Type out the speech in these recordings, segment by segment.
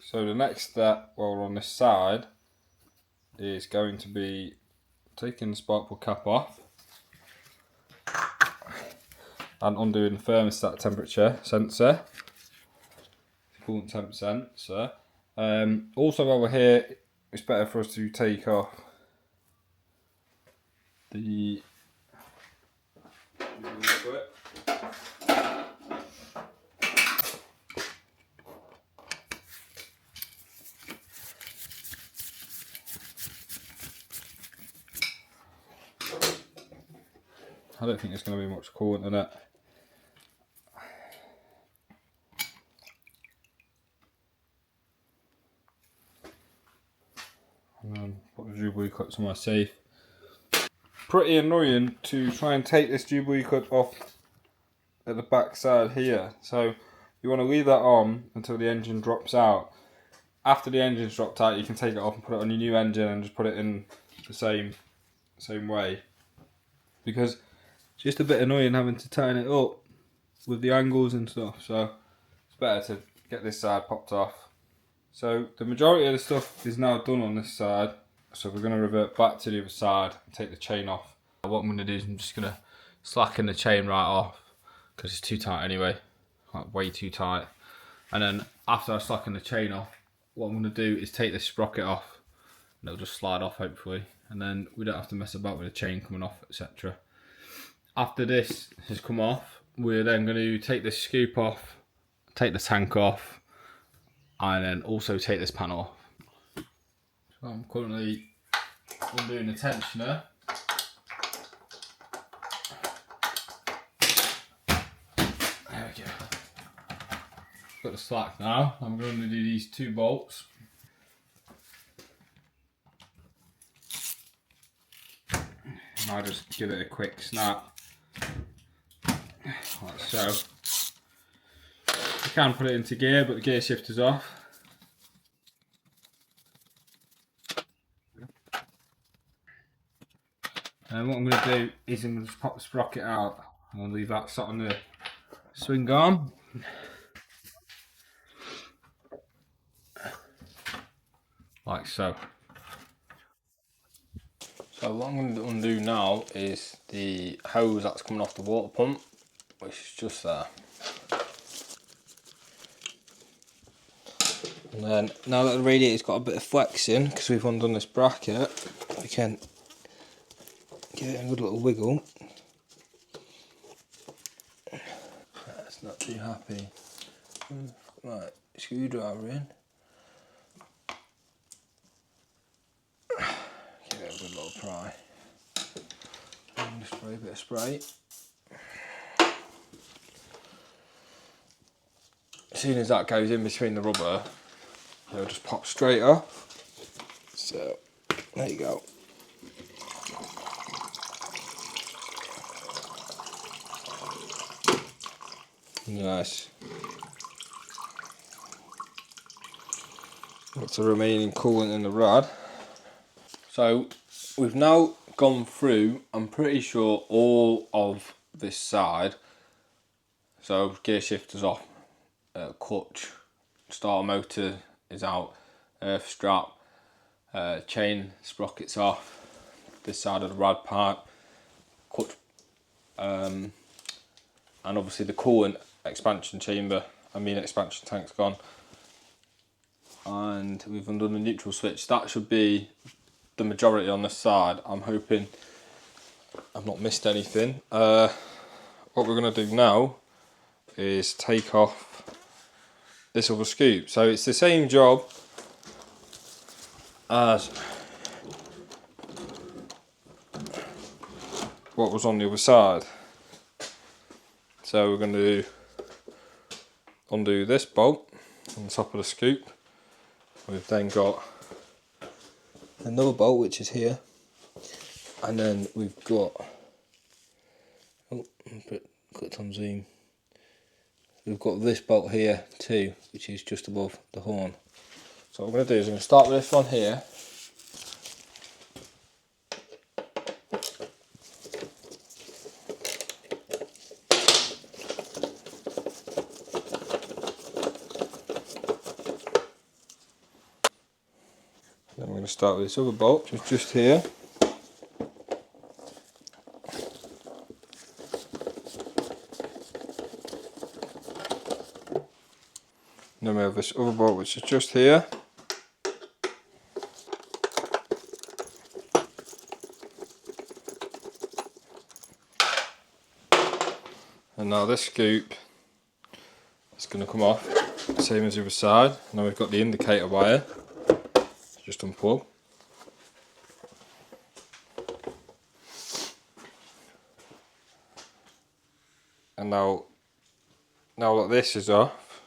So the next step while we're on this side is going to be taking the spark plug cap off and undoing the thermostat temperature sensor, coolant temp sensor. Also while we're here, it's better for us to take off the I don't think there's going to be much coolant in it. And then put the Jubilee cut somewhere safe. Pretty annoying to try and take this Jubilee cut off at the back side here. So you want to leave that on until the engine drops out. After the engine's dropped out, you can take it off and put it on your new engine and just put it in the same way. Because it's just a bit annoying having to tighten it up with the angles and stuff. So it's better to get this side popped off. So the majority of the stuff is now done on this side. So we're going to revert back to the other side and take the chain off. What I'm going to do is I'm just going to slacken the chain right off because it's too tight anyway, like way too tight. And then after I slacken the chain off, what I'm going to do is take this sprocket off and it'll just slide off hopefully. And then we don't have to mess about with the chain coming off, etc. After this has come off, we're then going to take this scoop off, take the tank off, and then also take this panel off. So I'm currently undoing the tensioner. There we go. Got the slack now. I'm going to do these 2 bolts. And I'll just give it a quick snap, like so. You can put it into gear, but the gear shifter's off. And what I'm going to do is I'm going to just pop the sprocket out and I'll leave that sat on the swing arm. Like so. So what I'm going to undo now is the hose that's coming off the water pump, which is just there. And then now that the radiator's got a bit of flexing, because we've undone this bracket, we can give it a good little wiggle. That's not too happy. Right, screwdriver in. Give it a good little pry. And spray a bit of spray. As soon as that goes in between the rubber, it'll just pop straight off. So, there you go. Nice. What's the remaining coolant in the rad? So we've now gone through, I'm pretty sure, all of this side. So gear shifter's off, clutch, starter motor is out, earth strap, chain sprockets off, this side of the rad pipe, clutch, and obviously the coolant expansion chamber, expansion tank's gone. And we've undone the neutral switch. That should be the majority on this side. I'm hoping I've not missed anything. What we're going to do now is take off this other scoop. So it's the same job as what was on the other side. So we're going to undo this bolt on the top of the scoop. We've then got another bolt which is here, and then we've got, clicked on zoom, we've got this bolt here too, which is just above the horn. So what I'm going to do is I'm going to start with this one here. to start with this other bolt, which is just here. And then we have this other bolt which is just here. And now this scoop is going to come off, same as the other side. Now we've got the indicator wire, just unplug. And now that this is off,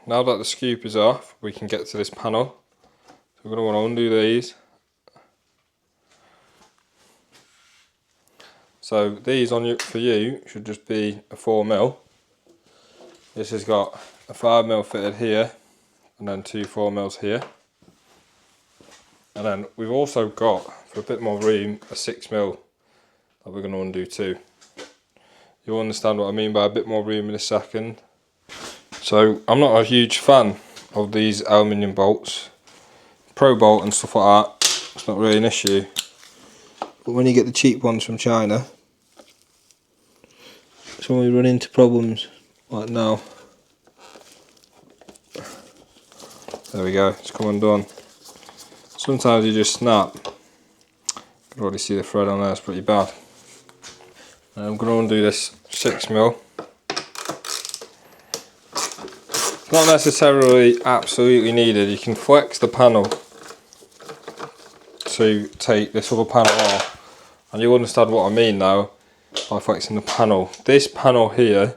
now that the scoop is off, we can get to this panel. So we're going to want to undo these. So these for you should just be a 4mm. This has got a 5mm fitted here, and then two 4mm here. And then we've also got, for a bit more room, a 6mm that we're going to undo too. You'll understand what I mean by a bit more room in a second. So I'm not a huge fan of these aluminium bolts. Pro bolt and stuff like that, it's not really an issue. But when you get the cheap ones from China, it's when we run into problems like now. There we go, it's come undone. Sometimes you just snap. You can already see the thread on there, it's pretty bad. And I'm going to undo this 6mm. Not necessarily absolutely needed, you can flex the panel to take this other panel off, and you'll understand what I mean now by flexing the panel. This panel here,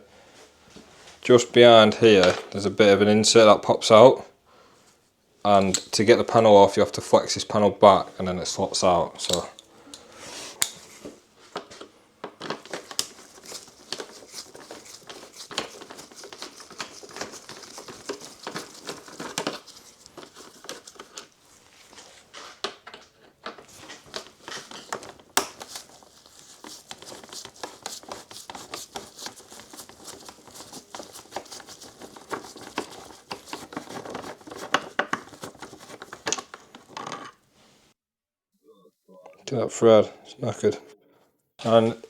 just behind here, there's a bit of an insert that pops out, and to get the panel off you have to flex this panel back and then it slots out. So to that thread, it's knackered. And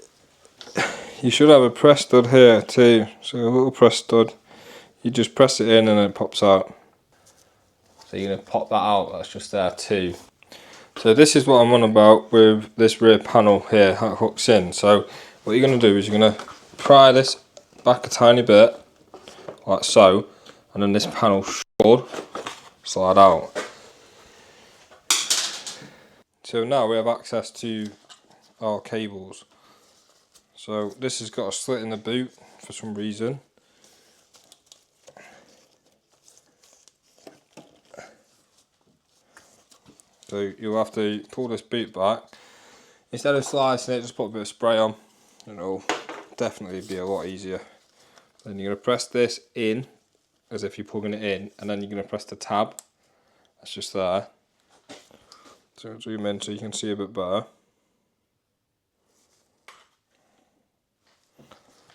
you should have a press stud here too, so a little press stud, you just press it in and it pops out. So you're going to pop that out, that's just there too. So this is what I'm on about with this rear panel here, how it hooks in. So what you're going to do is you're going to pry this back a tiny bit, like so, and then this panel should slide out. So now we have access to our cables. So this has got a slit in the boot for some reason. So you'll have to pull this boot back. Instead of slicing it, just put a bit of spray on and it'll definitely be a lot easier. Then you're going to press this in as if you're plugging it in, and then you're going to press the tab. That's just there. So zoom in so you can see a bit better.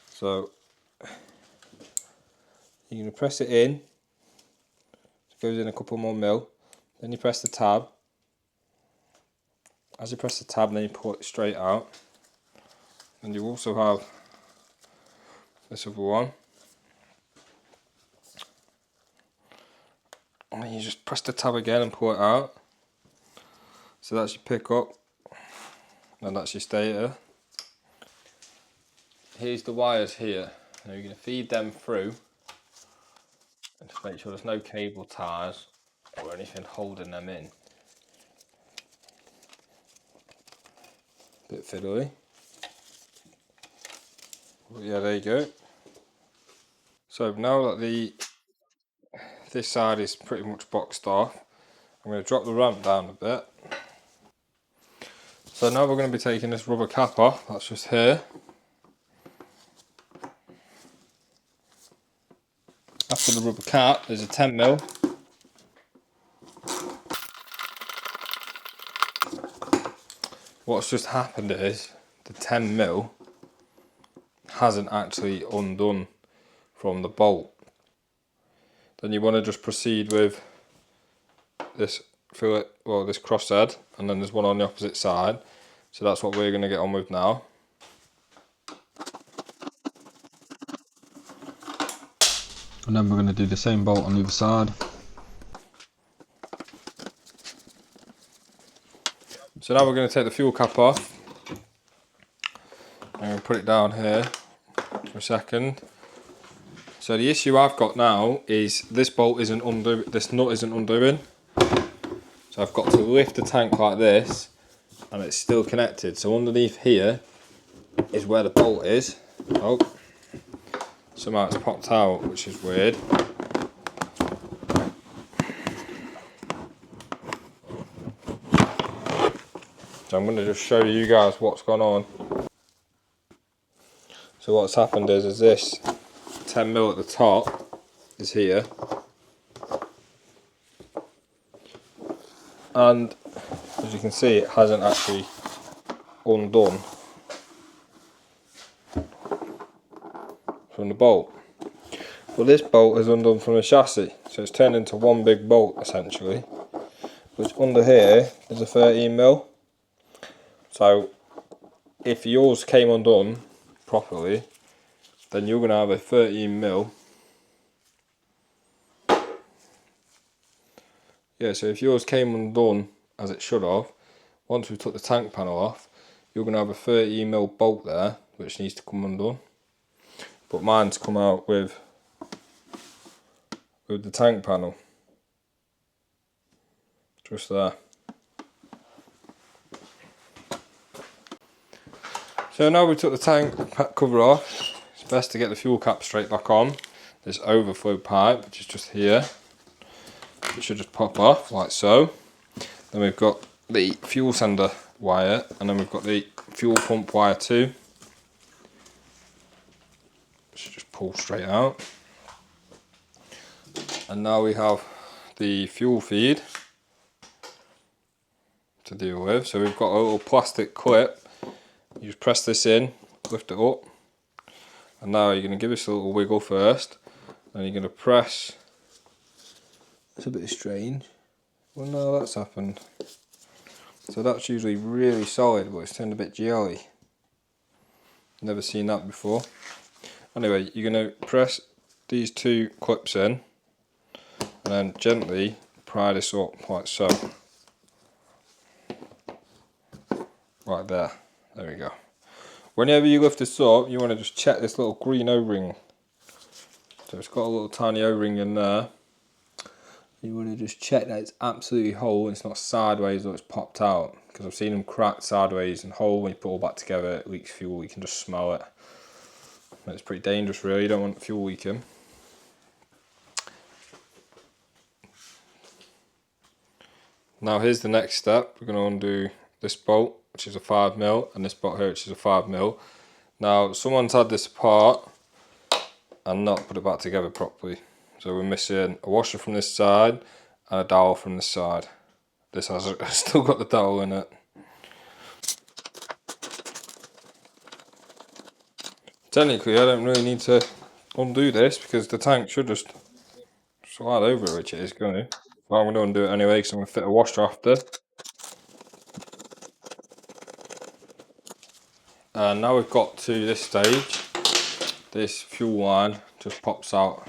So you're going to press it in. It goes in a couple more mil. Then you press the tab. As you press the tab, then you pull it straight out. And you also have this other one. And then you just press the tab again and pull it out. So that's your pickup, and that's your stator. Here's the wires here. Now you're going to feed them through, and just make sure there's no cable ties or anything holding them in. Bit fiddly. But yeah, there you go. So now that this side is pretty much boxed off, I'm going to drop the ramp down a bit. So now we're going to be taking this rubber cap off, that's just here. After the rubber cap, there's a 10mm. What's just happened is the 10mm hasn't actually undone from the bolt. Then you want to just proceed with this fillet, well, this crosshead, and then there's one on the opposite side. So that's what we're going to get on with now. And then we're going to do the same bolt on the other side. So now we're going to take the fuel cap off. I'm going to put it down here for a second. So the issue I've got now is this bolt isn't undo, this nut isn't undoing. So I've got to lift the tank like this, and it's still connected. So underneath here is where the bolt is. Oh, somehow it's popped out, which is weird. So I'm going to just show you guys what's gone on. So what's happened is this 10mm at the top is here, and as you can see, it hasn't actually undone from the bolt. Well, this bolt is undone from the chassis, so it's turned into one big bolt essentially. Which under here is a 13mm. So if yours came undone properly, then you're going to have a 13mm. Yeah, so if yours came undone as it should have, once we took the tank panel off, you're going to have a 13mm bolt there, which needs to come undone. But mine's come out with the tank panel. Just there. So now we took the tank cover off, it's best to get the fuel cap straight back on. This overflow pipe, which is just here, it should just pop off like so. Then we've got the fuel sender wire, and then we've got the fuel pump wire too. It should just pull straight out. And now we have the fuel feed to deal with. So we've got a little plastic clip. You just press this in, lift it up, and now you're going to give this a little wiggle first, and you're going to press. It's a bit strange. Well, no, that's happened. So that's usually really solid, but it's turned a bit jelly. Never seen that before. Anyway, you're going to press these two clips in, and then gently pry this up like so. Right there. There we go. Whenever you lift this up, you want to just check this little green O-ring. So it's got a little tiny O-ring in there. You want to just check that it's absolutely whole and it's not sideways or it's popped out. Because I've seen them cracked sideways and whole. When you put it all back together, it leaks fuel. You can just smell it. And it's pretty dangerous, really. You don't want fuel leaking. Now here's the next step. We're going to undo this bolt, which is a 5mm, and this bolt here, which is a 5mm. Now someone's had this apart and not put it back together properly. So we're missing a washer from this side and a dowel from this side. This has still got the dowel in it. Technically I don't really need to undo this because the tank should just slide over it, which it is going to. But I'm going to undo it anyway because I'm going to fit a washer after. And now we've got to this stage, this fuel line just pops out.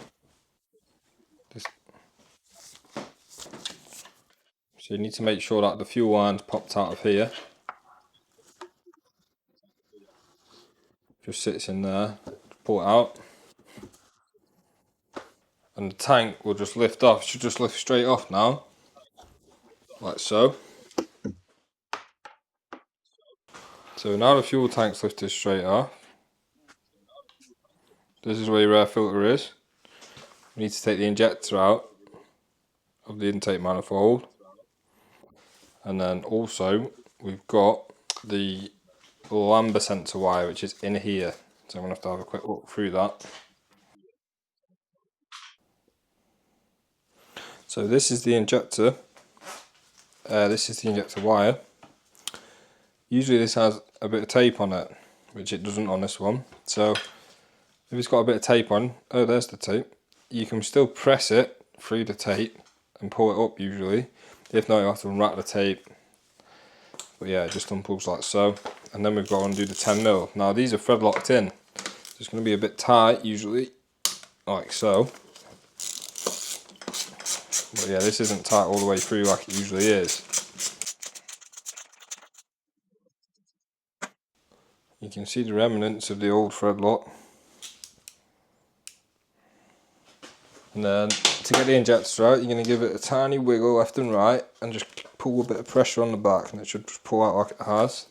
So you need to make sure that the fuel line's popped out of here. Just sits in there, pull it out. And the tank will just lift off, it should just lift straight off now. Like so. So now the fuel tank's lifted straight off. This is where your air filter is. We need to take the injector out of the intake manifold. And then also we've got the lambda sensor wire, which is in here. So I'm going to have a quick look through that. So this is the injector. This is the injector wire. Usually this has a bit of tape on it, which it doesn't on this one. So if it's got a bit of tape on, oh there's the tape, you can still press it through the tape and pull it up usually. If not, you'll have to unwrap the tape. But yeah, it just unplugs like so. And then we've got to undo the 10mm. Now these are thread locked in. So it's going to be a bit tight usually, like so. But yeah, this isn't tight all the way through like it usually is. You can see the remnants of the old thread lock. And then to get the injector out, you're going to give it a tiny wiggle left and right and just pull a bit of pressure on the back and it should just pull out like it has.